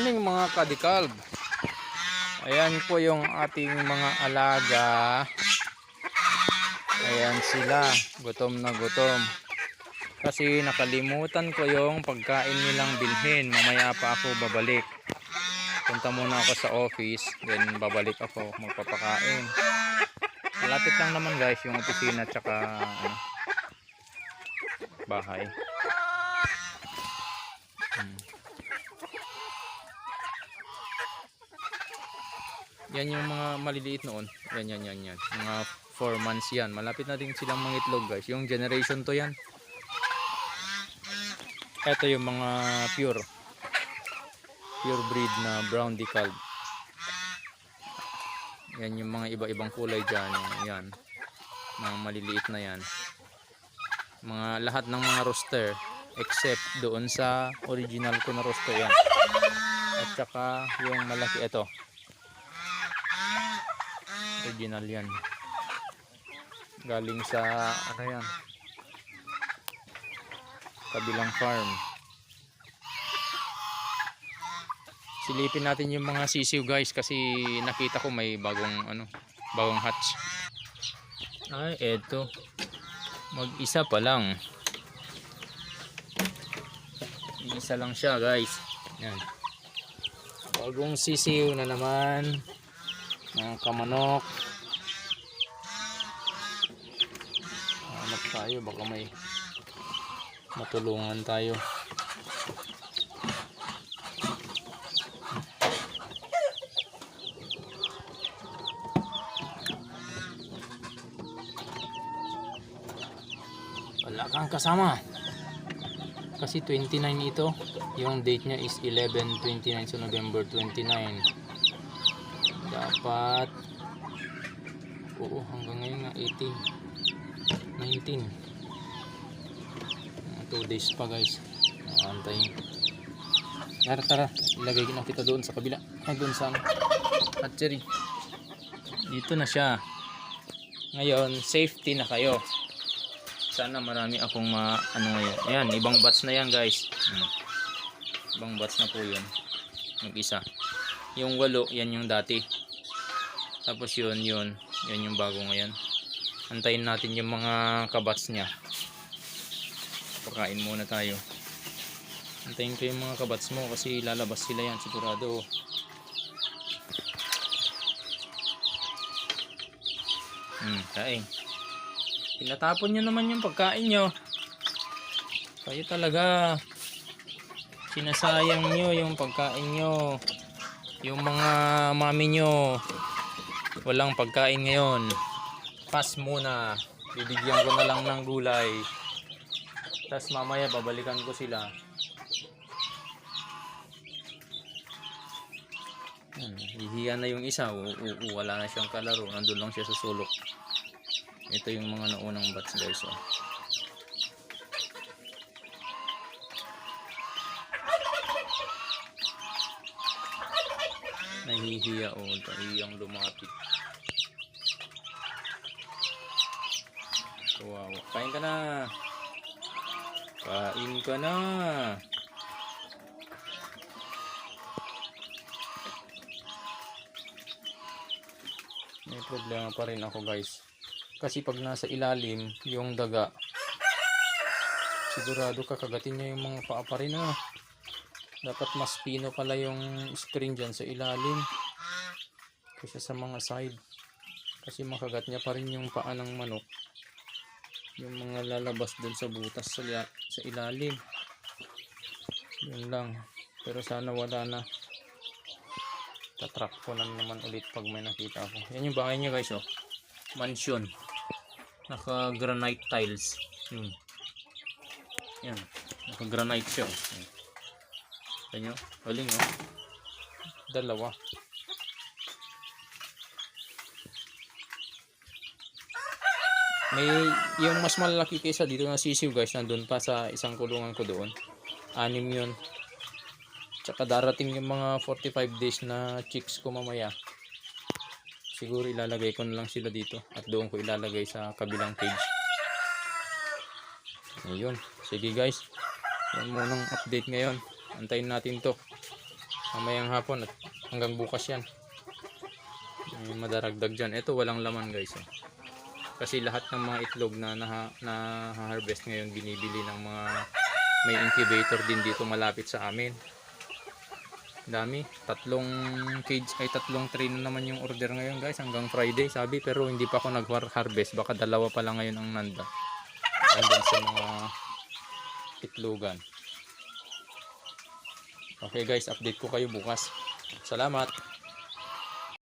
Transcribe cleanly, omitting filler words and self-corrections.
morning mga kadikalb. Ayan po yung ating mga alaga. Ayan sila, gutom na gutom. Kasi nakalimutan ko yung pagkain nilang bilhin. Mamaya pa ako babalik. Punta muna ako sa office, then babalik ako magpapakain. Malapit lang naman guys yung opisina tsaka bahay. Yan yung mga maliliit noon. Yan. Mga 4 months yan. Malapit na din silang mangitlog guys. Yung generation to yan. Ito yung mga pure breed na brown decalb. Yan yung mga iba-ibang kulay dyan. Yan. Mga maliliit na yan. Lahat ng mga rooster. Except doon sa original ko na rooster yan. At saka yung malaki ito. Original yan. Galing sa yan, kabilang farm. Silipin natin yung mga sisiw guys kasi nakita ko may bagong hatch. Ay eto, mag-isa pa lang. Isa lang siya guys. Yan. Bagong sisiw na naman. Mga kamanok. Hanap tayo, baka may matulungan tayo. Wala kang kasama kasi 29 ito, yung date nya is 11/29, so November 29 dapat. Oo, hanggang ngayon nga 18, 19, 2 days pa guys. Antayin. Tara, ilagay na kita doon sa kabila. Doon sa hatchery. Dito na siya. Ngayon, safety na kayo. Sana marami akong ngayon. Ayan, ibang batch na yan guys. Ibang batch na po yun. Mag-isa. Yung 8, yan yung dati. Tapos yun yung bago ngayon. Antayin natin yung mga kabats niya. Pakain muna tayo. Antayin ko yung mga kabats mo kasi lalabas sila yan sigurado. Kain. Pinatapon nyo naman yung pagkain nyo. Kayo talaga sinasayang nyo yung pagkain nyo. Yung mga mami nyo walang pagkain ngayon. Pass muna. Bibigyan ko na lang ng gulay. Tapos mamaya babalikan ko sila. Hihiya na yung isa. Wala na siyang kalaro. Nandun lang siya sa sulok. Ito yung mga naunang batch guys. Nahihiya tahiyang lumapit. Wow, kain ka na. Kain ka na. May problema pa rin ako guys. Kasi pag nasa ilalim yung daga, sigurado kakagatin niya yung mga paa pa rin. Dapat mas pino pala yung screen dyan sa ilalim kasi sa mga side, kasi makagat niya pa rin yung paa ng manok, yung mga lalabas dun sa butas sa ilalim. Yun lang, pero sana wala na. Tatrack ko na naman ulit pag may nakita ako. Yan yung bahay niya guys. Mansion, naka granite tiles. Yan, naka granite siya. Ganyo, galing dalawa. May yung mas malaki kaysa dito na sisiw guys, nandun pa sa isang kulungan ko doon. 6 yun. Tsaka darating yung mga 45 days na chicks ko mamaya. Siguro ilalagay ko na lang sila dito at doon ko ilalagay sa kabilang cage. Ayun, sige guys, yan munang update ngayon. Antayin natin to. Mamayang hapon at hanggang bukas yan. May madaragdag dyan. Ito walang laman guys. Kasi lahat ng mga itlog na na-harvest ngayon binibili ng mga may incubator din dito malapit sa amin. Dami. 3 cage ay 3 tray na naman yung order ngayon guys hanggang Friday sabi, pero hindi pa ako nag-harvest. Baka 2 pa lang ngayon ang nanda. Andun sa mga itlogan. Okay guys, update ko kayo bukas. Salamat.